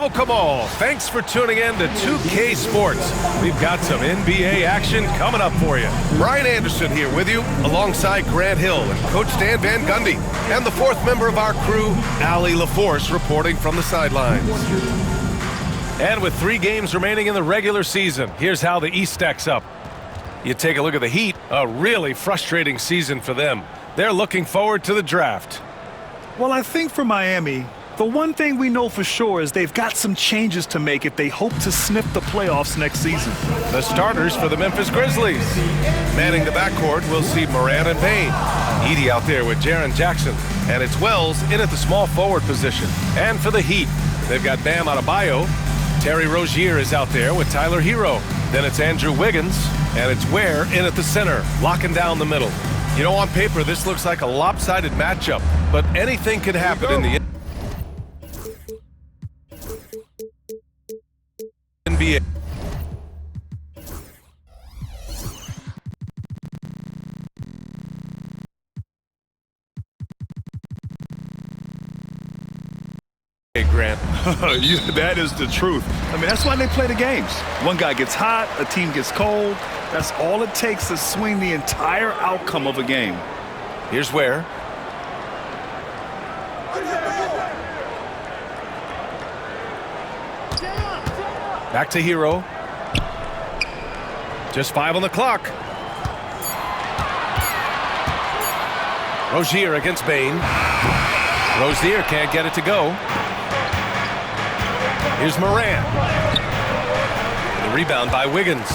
Welcome all. Thanks for tuning in to 2K Sports. We've got some NBA action coming up for you. Brian Anderson here with you, alongside Grant Hill and Coach Dan Van Gundy, and the fourth member of our crew, Allie LaForce, reporting from the sidelines. And with 3 games remaining in the regular season, here's how the East stacks up. You take a look at the Heat, a really frustrating season for them. They're looking forward to the draft. Well, I think for Miami, the one thing we know for sure is they've got some changes to make if they hope to sniff the playoffs next season. The starters for the Memphis Grizzlies. Manning the backcourt, we'll see Moran and Payne. Edey out there with Jaren Jackson. And it's Wells in at the small forward position. And for the Heat, they've got Bam Adebayo. Terry Rozier is out there with Tyler Hero. Then it's Andrew Wiggins. And it's Ware in at the center, locking down the middle. You know, on paper, this looks like a lopsided matchup. But anything can happen in the NBA. Hey, Grant. That is the truth. I mean, that's why they play the games. One guy gets hot, a team gets cold. That's all it takes to swing the entire outcome of a game. Here's Ware. Back to Hero. Just 5 on the clock. Rozier against Bane. Rozier can't get it to go. Here's Moran. The rebound by Wiggins.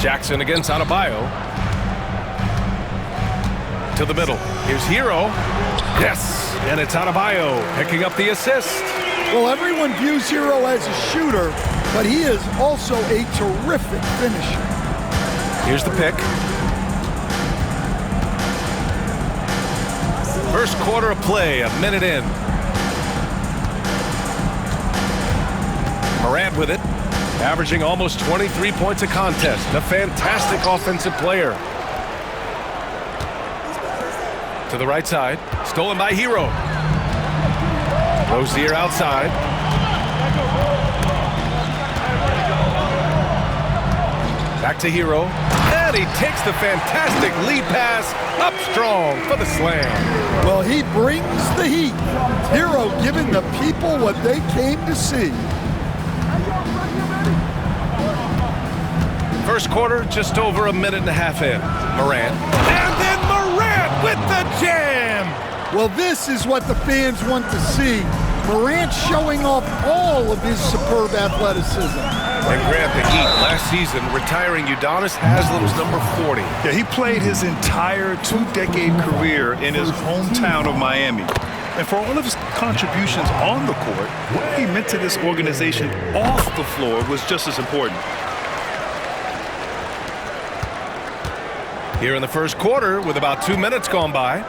Jackson against Adebayo. To the middle. Here's Hero. Yes! And it's Adebayo picking up the assist. Well, everyone views Hero as a shooter, but he is also a terrific finisher. Here's the pick. First quarter of play, a minute in. Morant with it, averaging almost 23 points a contest. A fantastic offensive player. To the right side, stolen by Hero. Rozier outside. Back to Hero. And he takes the fantastic lead pass up strong for the slam. Well, he brings the heat. Hero giving the people what they came to see. First quarter, just over a minute and a half in. Morant. And then Morant with the jam! Well, this is what the fans want to see. Morant showing off all of his superb athleticism. And Grant, the Heat last season retiring Udonis Haslem's number 40. Yeah, he played his entire 2-decade career in his hometown of Miami. And for all of his contributions on the court, what he meant to this organization off the floor was just as important. Here in the first quarter, with about 2 minutes gone by.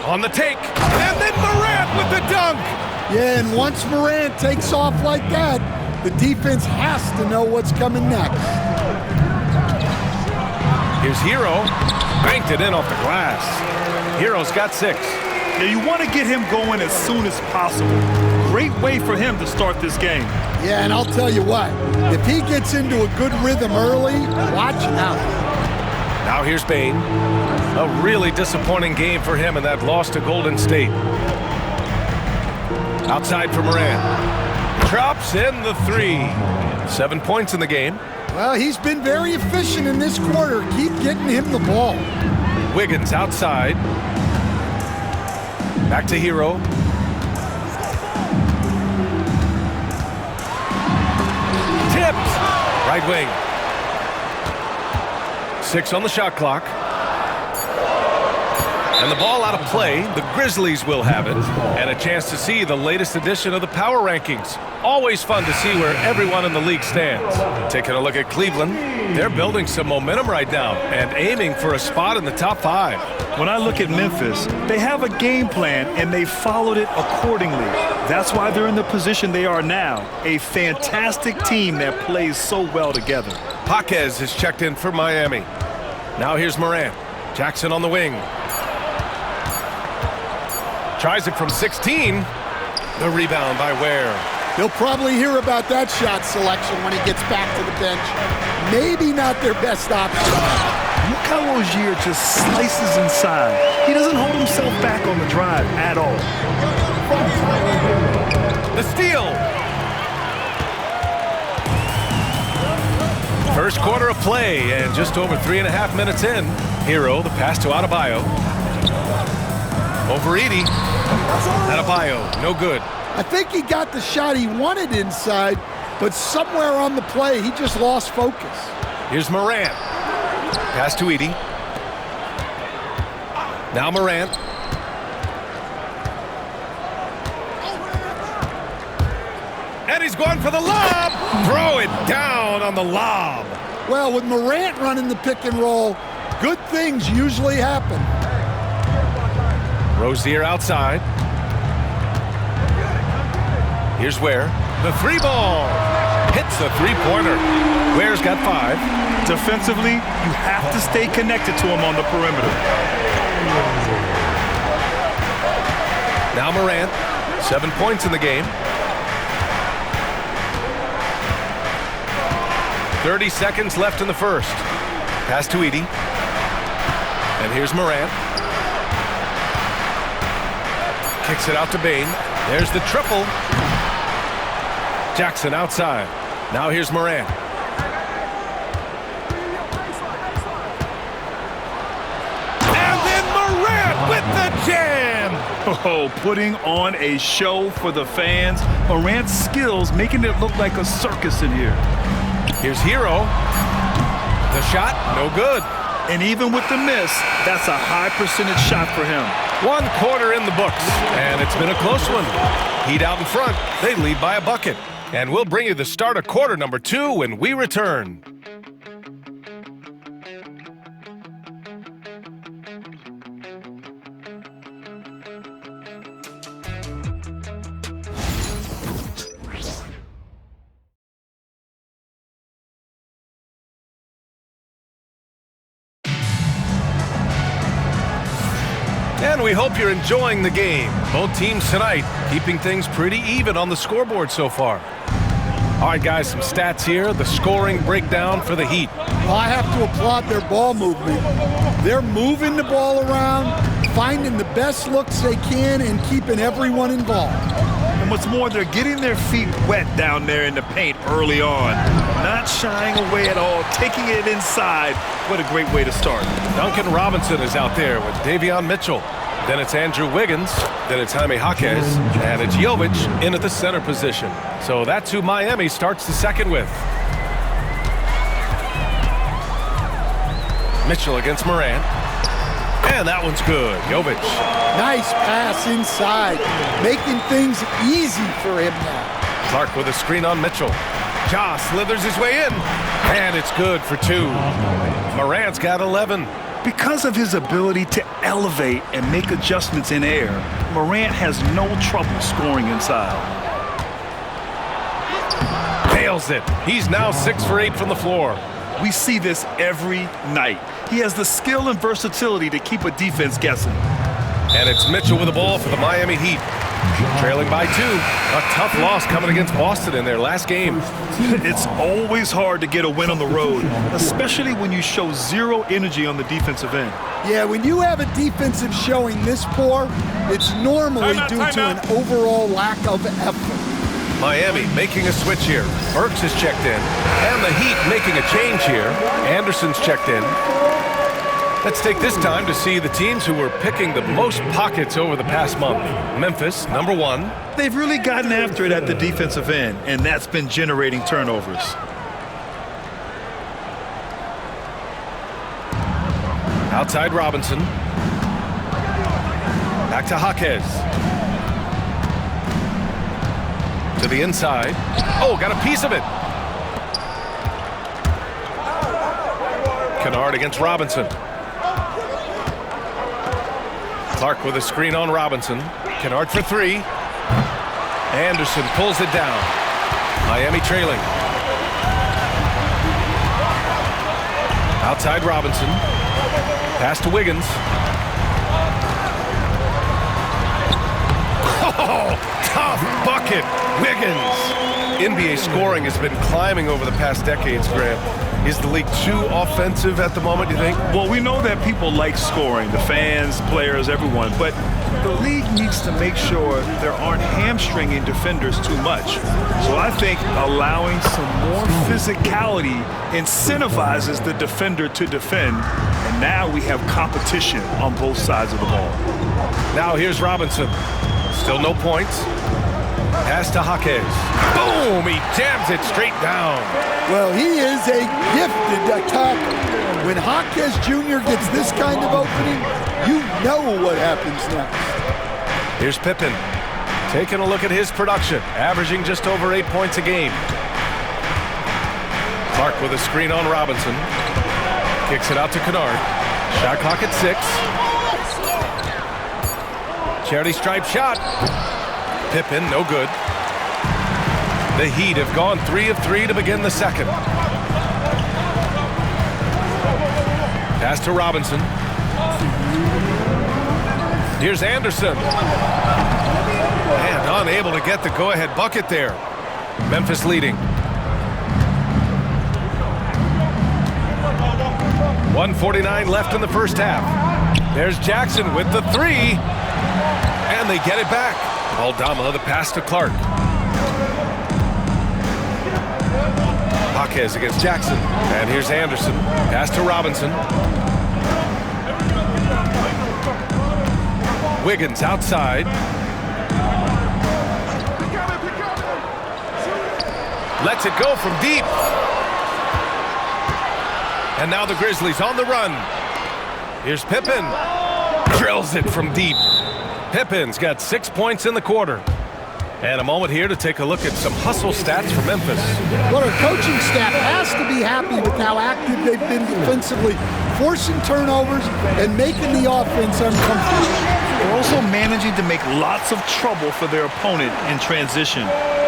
On the take, and then Morant with the dunk! Yeah, and once Morant takes off like that, the defense has to know what's coming next. Here's Hero. Banked it in off the glass. Hero's got 6. Yeah, you want to get him going as soon as possible. Great way for him to start this game. Yeah, and I'll tell you what, if he gets into a good rhythm early, watch out. Now here's Bane. A really disappointing game for him in that loss to Golden State. Outside for Moran. Drops in the 3. 7 points in the game. Well, he's been very efficient in this quarter. Keep getting him the ball. Wiggins outside. Back to Hero. Tipped. Right wing. 6 on the shot clock. And the ball out of play. The Grizzlies will have it. And a chance to see the latest edition of the power rankings. Always fun to see where everyone in the league stands. Taking a look at Cleveland. They're building some momentum right now and aiming for a spot in the top 5. When I look at Memphis, they have a game plan and they followed it accordingly. That's why they're in the position they are now. A fantastic team that plays so well together. Paquez is checked in for Miami. Now here's Morant. Jackson on the wing. Tries it from 16. The rebound by Ware. He'll probably hear about that shot selection when he gets back to the bench. Maybe not their best option. Look how Rozier just slices inside. He doesn't hold himself back on the drive at all. The steal. First quarter of play, and just over 3.5 minutes in. Hero, the pass to Adebayo. Over Edey. Adebayo, no good. I think he got the shot he wanted inside, but somewhere on the play, he just lost focus. Here's Morant. Pass to Edey. Now Morant. And he's going for the lob. Throw it down on the lob. Well, with Morant running the pick and roll, good things usually happen. Rozier outside. Here's Ware. The three ball. Hits the three-pointer. Ware's got 5. Defensively, you have to stay connected to him on the perimeter. Now Morant. 7 points in the game. 30 seconds left in the first. Pass to Edey. And here's Morant. Kicks it out to Bane. There's the triple. Jackson outside. Now here's Morant. And then Morant with the jam. Oh, putting on a show for the fans. Morant's skills making it look like a circus in here. Here's Hero. The shot, no good. And even with the miss, that's a high percentage shot for him. 1 quarter in the books, and it's been a close one. Heat out in front. They lead by a bucket. And we'll bring you the start of quarter number 2 when we return. And we hope you're enjoying the game. Both teams tonight keeping things pretty even on the scoreboard so far. All right, guys, some stats here. The scoring breakdown for the Heat. Well, I have to applaud their ball movement. They're moving the ball around, finding the best looks they can, and keeping everyone involved. And what's more, they're getting their feet wet down there in the paint early on. Not shying away at all, taking it inside. What a great way to start. Duncan Robinson is out there with Davion Mitchell. Then it's Andrew Wiggins. Then it's Jaime Jaquez. And it's Jovic in at the center position. So that's who Miami starts the second with. Mitchell against Morant. And that one's good. Jovic. Nice pass inside, making things easy for him now. Clark with a screen on Mitchell. Ja slithers his way in. And it's good for 2. Morant's got 11. Because of his ability to elevate and make adjustments in air, Morant has no trouble scoring inside. Nails it. He's now 6 for 8 from the floor. We see this every night. He has the skill and versatility to keep a defense guessing. And it's Mitchell with the ball for the Miami Heat. Trailing by 2. A tough loss coming against Boston in their last game. It's always hard to get a win on the road, especially when you show zero energy on the defensive end. Yeah, when you have a defensive showing this poor, it's normally due to an overall lack of effort. Miami making a switch here. Burks is checked in. And the Heat making a change here. Anderson's checked in. Let's take this time to see the teams who were picking the most pockets over the past month. Memphis, number 1. They've really gotten after it at the defensive end, and that's been generating turnovers. Outside Robinson. Back to Jaquez. To the inside. Oh, got a piece of it. Kennard against Robinson. Clark with a screen on Robinson. Kennard for 3. Anderson pulls it down. Miami trailing. Outside Robinson. Pass to Wiggins. Oh, tough bucket. Wiggins. NBA scoring has been climbing over the past decades, Graham. Is the league too offensive at the moment, do you think? Well, we know that people like scoring, the fans, players, everyone, but the league needs to make sure there aren't hamstringing defenders too much. So I think allowing some more physicality incentivizes the defender to defend, and now we have competition on both sides of the ball. Now here's Robinson. Still no points. Pass to Jaquez. Boom! He jams it straight down. Well, he is a gifted attacker. When Jaquez Jr. gets this kind of opening, you know what happens next. Here's Pippen. Taking a look at his production, averaging just over 8 points a game. Clark with a screen on Robinson. Kicks it out to Kennard. Shot clock at 6. Charity stripe shot. Pippen, no good. The Heat have gone 3 of 3 to begin the second. Pass to Robinson. Here's Anderson. And unable to get the go-ahead bucket there. Memphis leading. 1:49 left in the first half. There's Jackson with the 3. And they get it back. Aldama, the pass to Clark. Jaquez against Jackson. And here's Anderson. Pass to Robinson. Wiggins outside. Lets it go from deep. And now the Grizzlies on the run. Here's Pippen. Drills it from deep. Pippen's got 6 points in the quarter. And a moment here to take a look at some hustle stats for Memphis. Well, our coaching staff has to be happy with how active they've been defensively, forcing turnovers and making the offense uncomfortable. They're also managing to make lots of trouble for their opponent in transition.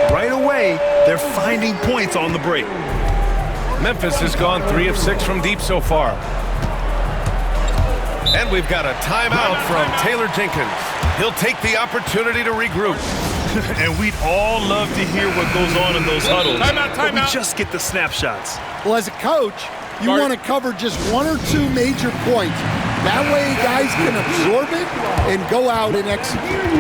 Right away, they're finding points on the break. Memphis has gone 3 of 6 from deep so far. And we've got a timeout from Taylor Jenkins. He'll take the opportunity to regroup. And we'd all love to hear what goes on in those huddles. Timeout. We just get the snapshots. Well, as a coach, you want to cover just 1 or 2 major points. That way guys can absorb it and go out and execute.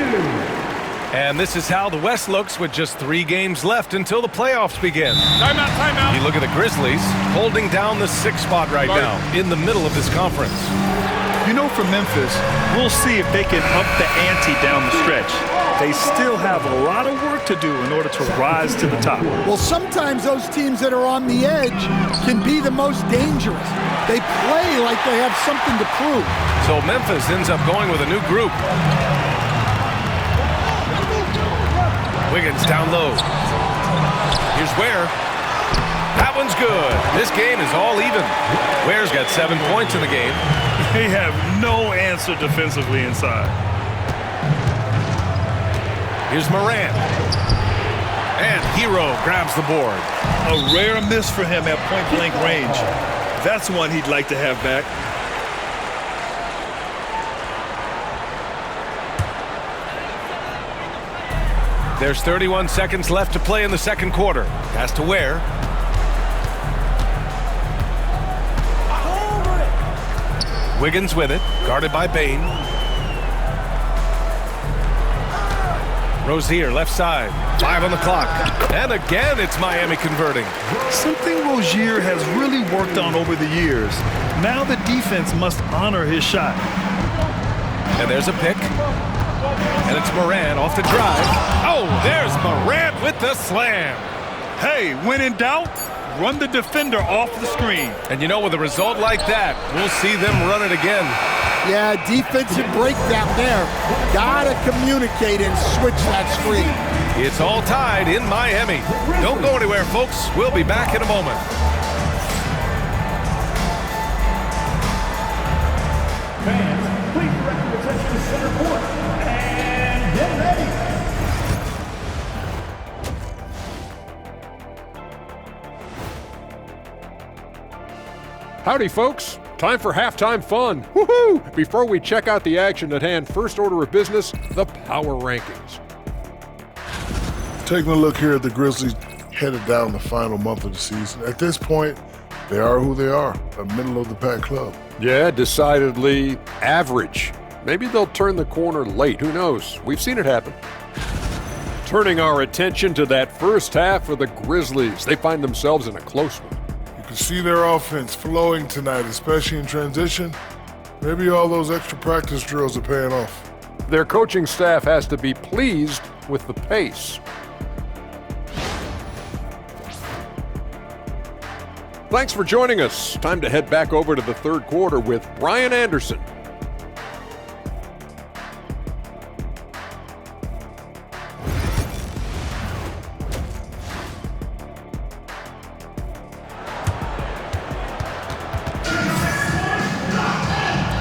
And this is how the West looks with just 3 games left until the playoffs begin. Timeout. You look at the Grizzlies holding down the 6th spot right now in the middle of this conference. You know, for Memphis, we'll see if they can up the ante down the stretch. They still have a lot of work to do in order to rise to the top. Well, sometimes those teams that are on the edge can be the most dangerous. They play like they have something to prove. So Memphis ends up going with a new group. Wiggins down low. Here's Ware. That one's good. This game is all even. Ware's got 7 points in the game. They have no answer defensively inside. Here's Morant. And Hero grabs the board. A rare miss for him at point-blank range. That's one he'd like to have back. There's 31 seconds left to play in the second quarter. Pass to Ware. Wiggins with it, guarded by Bain. Rozier, left side, 5 on the clock. And again, it's Miami converting. Something Rozier has really worked on over the years. Now the defense must honor his shot. And there's a pick. And it's Morant off the drive. Oh, there's Morant with the slam. Hey, when in doubt, run the defender off the screen. And you know, with a result like that, we'll see them run it again. Yeah, defensive breakdown there. Gotta communicate and switch that screen. It's all tied in Miami. Don't go anywhere, folks. We'll be back in a moment. Fans, please direct your attention to center court and get ready. Howdy, folks. Time for halftime fun. Woohoo! Before we check out the action at hand, first order of business, the power rankings. Taking a look here at the Grizzlies headed down the final month of the season. At this point, they are who they are, a middle-of-the-pack club. Yeah, decidedly average. Maybe they'll turn the corner late. Who knows? We've seen it happen. Turning our attention to that first half for the Grizzlies. They find themselves in a close one. You can see their offense flowing tonight, especially in transition. Maybe all those extra practice drills are paying off. Their coaching staff has to be pleased with the pace. Thanks for joining us. Time to head back over to the third quarter with Brian Anderson.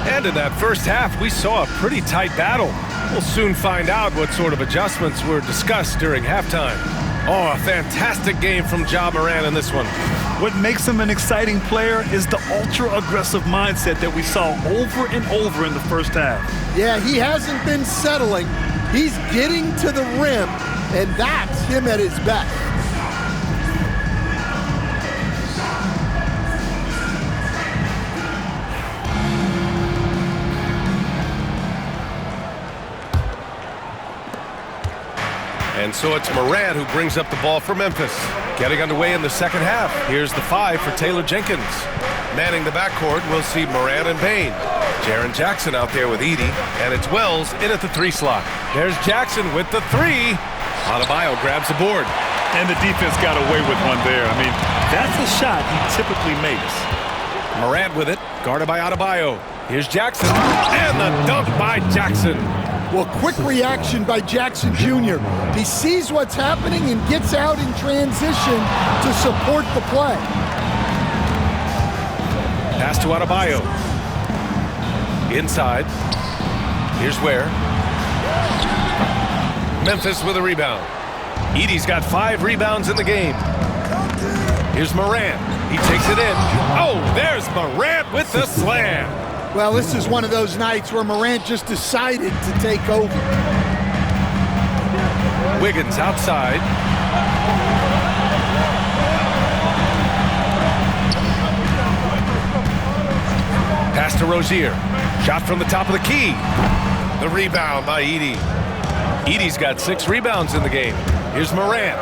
And in that first half, we saw a pretty tight battle. We'll soon find out what sort of adjustments were discussed during halftime. Oh, a fantastic game from Ja Morant in this one. What makes him an exciting player is the ultra-aggressive mindset that we saw over and over in the first half. Yeah, he hasn't been settling. He's getting to the rim, and that's him at his best. And so it's Morant who brings up the ball for Memphis. Getting underway in the second half. Here's the 5 for Taylor Jenkins. Manning the backcourt, we'll see Morant and Bane. Jaren Jackson out there with Edey, and it's Wells in at the 3 slot. There's Jackson with the 3. Adebayo grabs the board. And the defense got away with one there. I mean, that's a shot he typically makes. Morant with it, guarded by Adebayo. Here's Jackson, and the dunk by Jackson. Well, quick reaction by Jackson Jr. He sees what's happening and gets out in transition to support the play. Pass to Adebayo. Inside. Here's Ware. Memphis with a rebound. Edey's got 5 rebounds in the game. Here's Morant. He takes it in. Oh, there's Morant with the slam. Well, this is one of those nights where Morant just decided to take over. Wiggins outside. Pass to Rozier. Shot from the top of the key. The rebound by Edey. Edey's got 6 rebounds in the game. Here's Morant.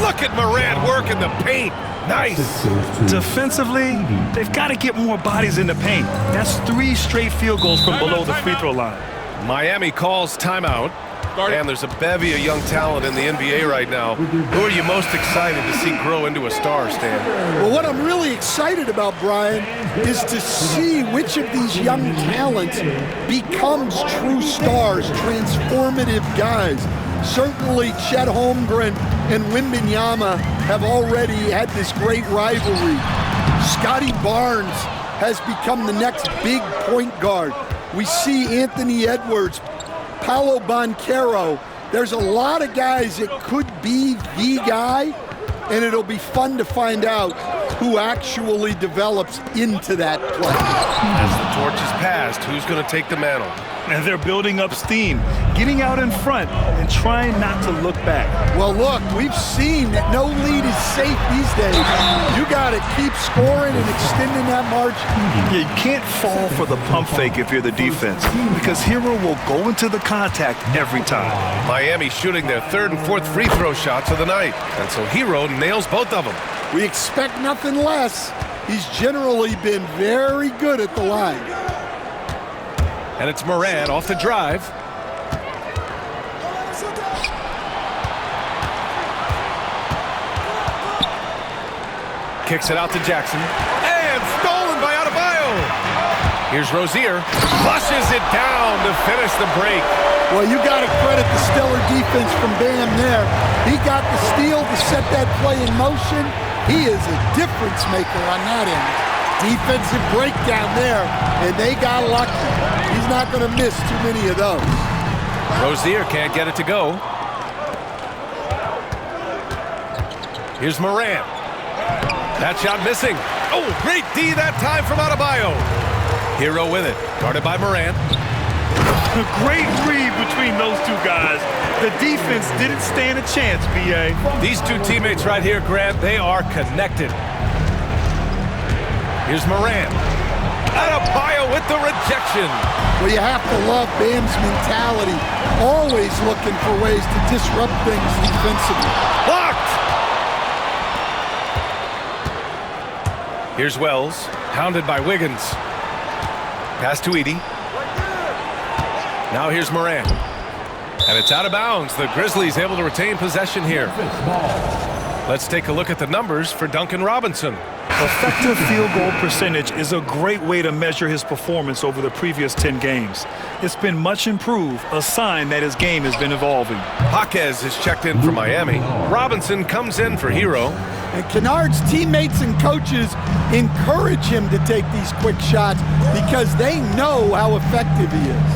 Look at Morant working the paint. Nice. Defensively, they've got to get more bodies in the paint. That's 3 straight field goals from below the free throw line. Miami calls timeout. And there's a bevy of young talent in the NBA right now. Who are you most excited to see grow into a star, Stan? Well, what I'm really excited about, Brian, is to see which of these young talents becomes true stars, transformative guys. Certainly, Chet Holmgren and Wembanyama have already had this great rivalry. Scotty Barnes has become the next big point guard. We see Anthony Edwards, Paolo Banchero. There's a lot of guys that could be the guy, and it'll be fun to find out who actually develops into that play. As the torch is passed, who's going to take the mantle? And they're building up steam, getting out in front and trying not to look back. Well, look, we've seen that no lead is safe these days. You got to keep scoring and extending that margin. You can't fall for the pump fake if you're the defense, because Hero will go into the contact every time. Miami shooting their 3rd and 4th free throw shots of the night. And so Hero nails both of them. We expect nothing less. He's generally been very good at the line. And it's Morant off the drive. Kicks it out to Jackson. And stolen by Adebayo. Here's Rozier. Flushes it down to finish the break. Well, you got to credit the stellar defense from Bam there. He got the steal to set that play in motion. He is a difference maker on that end. Defensive breakdown there, and they got lucky. He's not going to miss too many of those. Rozier can't get it to go. Here's Morant. That shot missing. Oh, great D that time from Adebayo. Hero with it, guarded by Morant. A great read between those two guys. The defense didn't stand a chance, B.A. These two teammates right here, Grant, they are connected. Here's Moran. Adebayo with the rejection. Well, you have to love Bam's mentality. Always looking for ways to disrupt things defensively. Blocked! Here's Wells, hounded by Wiggins. Pass to Edey. Now here's Moran. And it's out of bounds. The Grizzlies able to retain possession here. Let's take a look at the numbers for Duncan Robinson. Effective field goal percentage is a great way to measure his performance over the previous 10 games. It's been much improved, a sign that his game has been evolving. Jaquez is checked in for Miami. Robinson comes in for Hero. And Kennard's teammates and coaches encourage him to take these quick shots because they know how effective he is.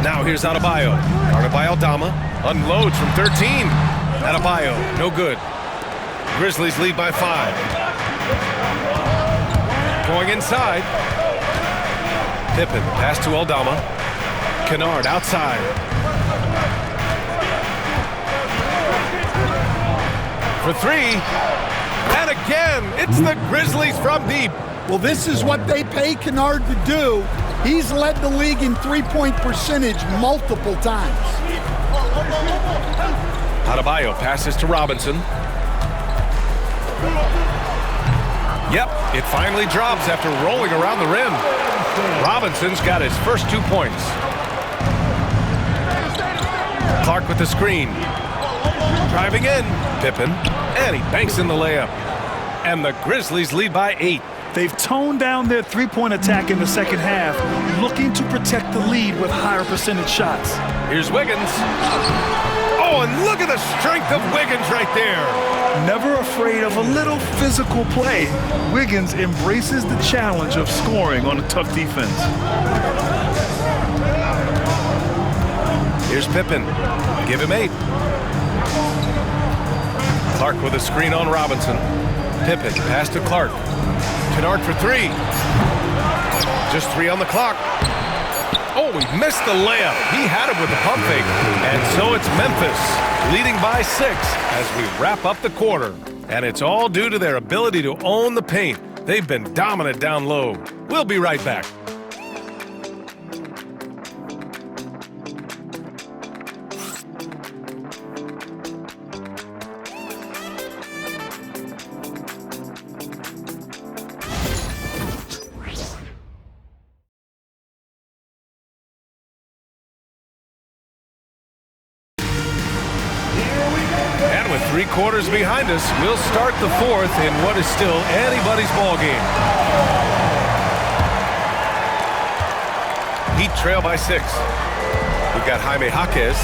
Now here's Adebayo. Guarded by Aldama. Unloads from 13. Adebayo, no good. Grizzlies lead by 5. Going inside. Pippen, pass to Aldama. Kennard outside. For 3. And again, it's the Grizzlies from deep. Well, this is what they pay Kennard to do. He's led the league in three-point percentage multiple times. Adebayo passes to Robinson. Yep, it finally drops after rolling around the rim. Robinson's got his first 2 points. Clark with the screen. Driving in, Pippen, and he banks in the layup. And the Grizzlies lead by 8. They've toned down their three-point attack in the second half, looking to protect the lead with higher percentage shots. Here's Wiggins. Oh, and look at the strength of Wiggins right there. Never afraid of a little physical play, Wiggins embraces the challenge of scoring on a tough defense. Here's Pippen. Give him 8. Clark with a screen on Robinson. Pippen, pass to Clark. Kennard for 3. Just 3 on the clock. Oh, he missed the layup. He had it with the pump fake. And so it's Memphis leading by 6 as we wrap up the quarter. And it's all due to their ability to own the paint. They've been dominant down low. We'll be right back. And with 3 quarters behind us, we'll start the 4th in what is still anybody's ball game. Heat trail by 6. We've got Jaime Jaquez.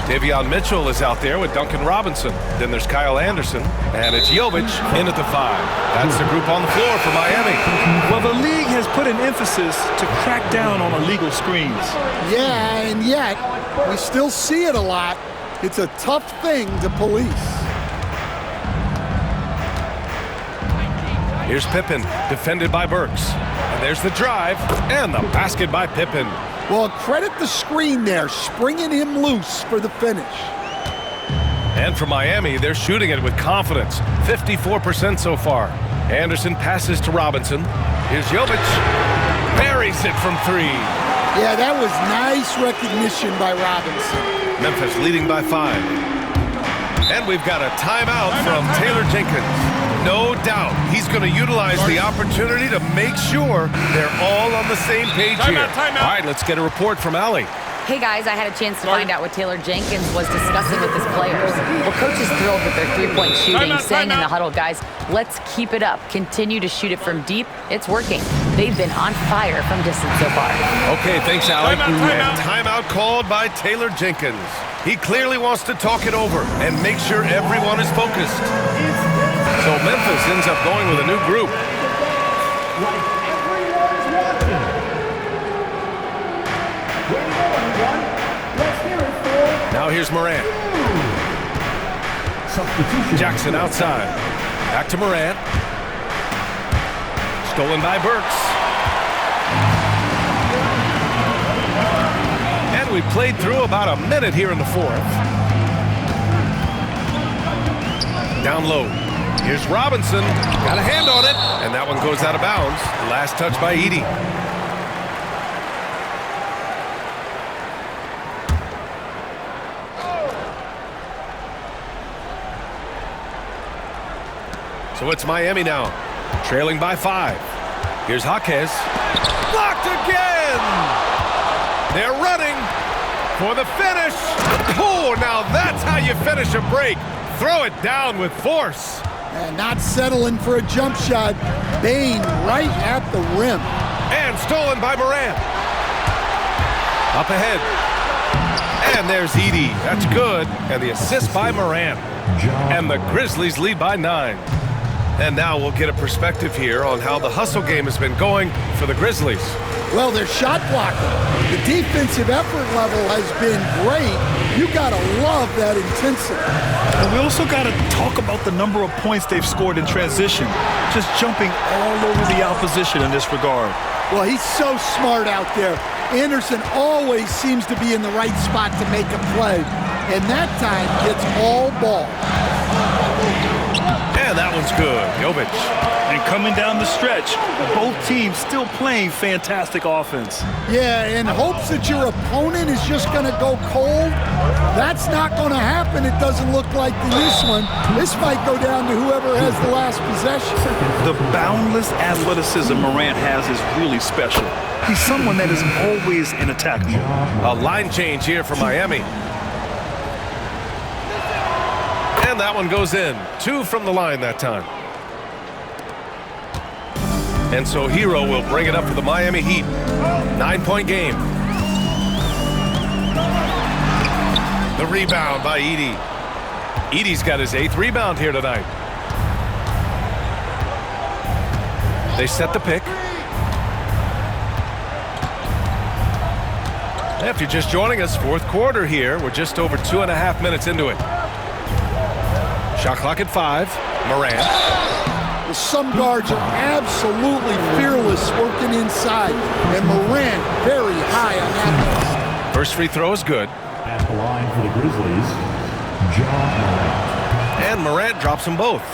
Davion Mitchell is out there with Duncan Robinson. Then there's Kyle Anderson, and it's Jovic in at the 5. That's the group on the floor for Miami. Well, the league has put an emphasis to crack down on illegal screens. Yeah, and yet we still see it a lot. It's a tough thing to police. Here's Pippen, defended by Burks. And there's the drive, and the basket by Pippen. Well, credit the screen there, springing him loose for the finish. And for Miami, they're shooting it with confidence, 54% so far. Anderson passes to Robinson. Here's Jovic, buries it from 3. Yeah, that was nice recognition by Robinson. Memphis leading by 5. And we've got a timeout from Taylor Jenkins. No doubt he's going to utilize the opportunity to make sure they're all on the same page here. Timeout. All right, let's get a report from Allie. Hey guys, I had a chance to find out what Taylor Jenkins was discussing with his players. Well, coach is thrilled with their three-point shooting, saying in the huddle, guys, let's keep it up. Continue to shoot it from deep. It's working. They've been on fire from distance so far. Okay, thanks, Allie. Timeout. And timeout called by Taylor Jenkins. He clearly wants to talk it over and make sure everyone is focused. So Memphis ends up going with a new group. Now here's Morant. Jackson outside. Back to Morant. Stolen by Burks. we played through about a minute here in the fourth. Down low. Here's Robinson. Got a hand on it, and that one goes out of bounds. Last touch by Edey. So it's Miami now, trailing by 5. Here's Jaquez. Blocked again! They're running for the finish. Oh, now that's how you finish a break. Throw it down with force. And not settling for a jump shot. Bain right at the rim. And stolen by Morant. Up ahead. And there's Edey. That's good. And the assist by Morant. And the Grizzlies lead by 9. And now we'll get a perspective here on how the hustle game has been going for the Grizzlies. Well, they're shot blocking. The defensive effort level has been great. You got to love that intensity. And we also got to talk about the number of points they've scored in transition. Just jumping all over the opposition in this regard. Well, he's so smart out there. Anderson always seems to be in the right spot to make a play. And that time gets all ball. And that one's good. Jovic. And coming down the stretch, both teams still playing fantastic offense. Yeah, in hopes that your opponent is just going to go cold, that's not going to happen. It doesn't look like in this one. This might go down to whoever has the last possession. The boundless athleticism Morant has is really special. He's someone that is always in attack mode. A line change here for Miami. And that one goes in. 2 from the line that time. And so Hero will bring it up for the Miami Heat. 9-point game. The rebound by Edey. Edey's got his 8th rebound here tonight. They set the pick. If you're just joining us, fourth quarter here. We're just over 2.5 minutes into it. Shot clock at 5. Morant. Some guards are absolutely fearless working inside, and Morant very high on that list. First free throw is good. At the line for the Grizzlies, John Morant. And Morant drops them both.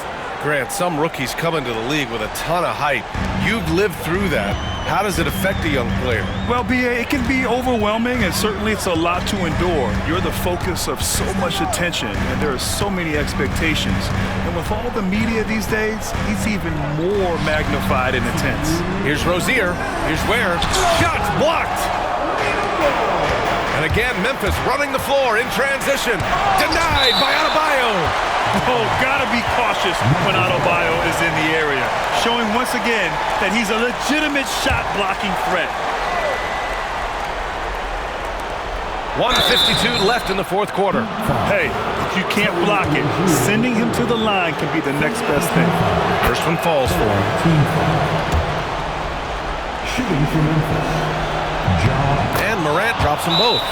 Grant, some rookies come into the league with a ton of hype. You've lived through that. How does it affect a young player? Well, B.A., it can be overwhelming, and certainly it's a lot to endure. You're the focus of so much attention, and there are so many expectations. And with all the media these days, it's even more magnified and intense. Here's Rozier. Here's Ware. Shots blocked. And again, Memphis running the floor in transition. Denied by Adebayo. Oh, gotta be cautious when Adebayo is in the area, showing once again that he's a legitimate shot-blocking threat. 1:52 left in the fourth quarter. Hey, if you can't block it, sending him to the line can be the next best thing. First one falls for him. Shooting for Memphis, John. And Morant drops them both.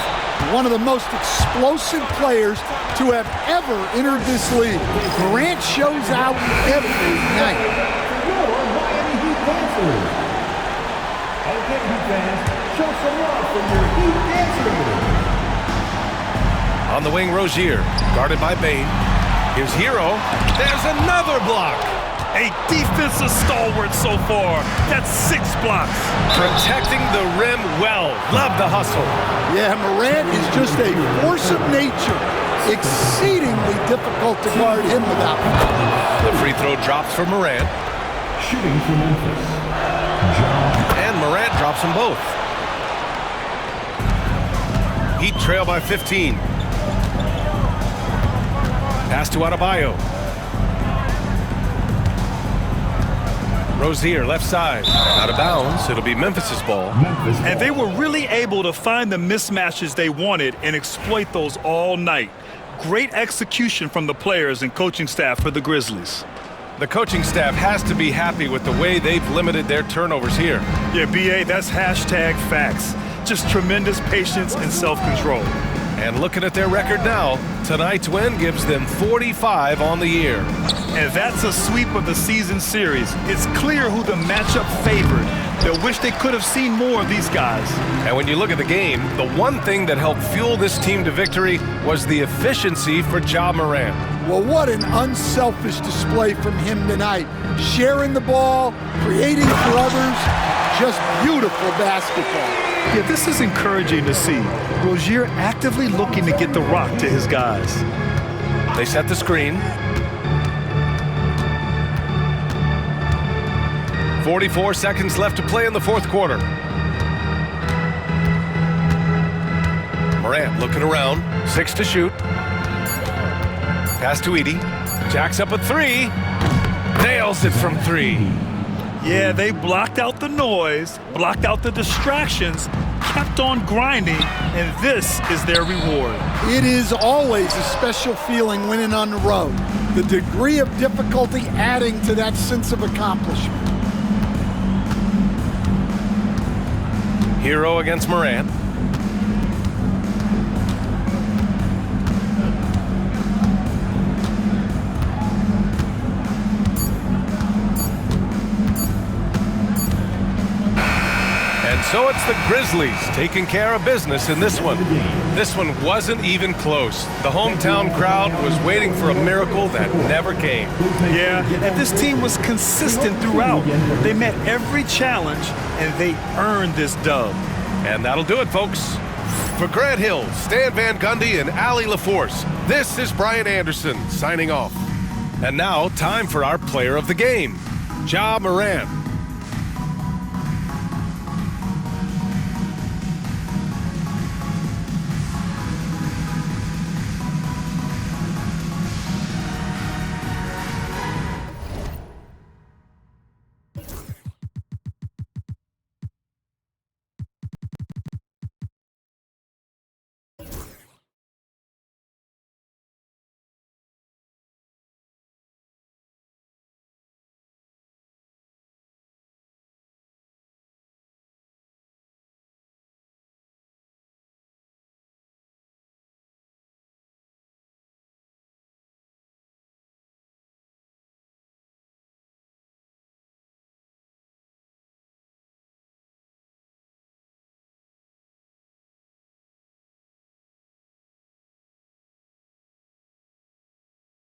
One of the most explosive players to have ever entered this league. Morant shows out every night. Miami Heat dancers. Okay, Heat fans, show some love from your Heat dancers. On the wing, Rozier, guarded by Bain. Here's Hero. There's another block. A defensive stalwart so far. That's 6 blocks. Protecting the rim well. Love the hustle. Yeah, Morant is just a force of nature. Exceedingly difficult to guard him without. The free throw drops for Morant. Shooting for Memphis, John. And Morant drops them both. Heat trail by 15. Pass to Adebayo. Rozier, left side. Out of bounds. It'll be Memphis's ball. And they were really able to find the mismatches they wanted and exploit those all night. Great execution from the players and coaching staff for the Grizzlies. The coaching staff has to be happy with the way they've limited their turnovers here. Yeah, B.A., that's hashtag facts. Just tremendous patience and self-control. And looking at their record now, tonight's win gives them 45 on the year. And that's a sweep of the season series. It's clear who the matchup favored, They'll wish they could have seen more of these guys. And when you look at the game, the one thing that helped fuel this team to victory was the efficiency for Ja Morant. Well, what an unselfish display from him tonight. Sharing the ball, creating for others, just beautiful basketball. Yeah, this is encouraging to see. Rozier actively looking to get the rock to his guys. They set the screen. 44 seconds left to play in the fourth quarter. Morant looking around, 6 to shoot. Pass to Edey. Jacks up a 3. Nails it from 3. Yeah, they blocked out the noise, blocked out the distractions, kept on grinding, and this is their reward. It is always a special feeling winning on the road. The degree of difficulty adding to that sense of accomplishment. Hero against Morant. And so it's the Grizzlies taking care of business in this one. This one wasn't even close. The hometown crowd was waiting for a miracle that never came. Yeah, and this team was consistent throughout. They met every challenge, and they earned this dub. And that'll do it, folks. For Grant Hill, Stan Van Gundy, and Allie LaForce, this is Brian Anderson signing off. And now, time for our player of the game, Ja Morant.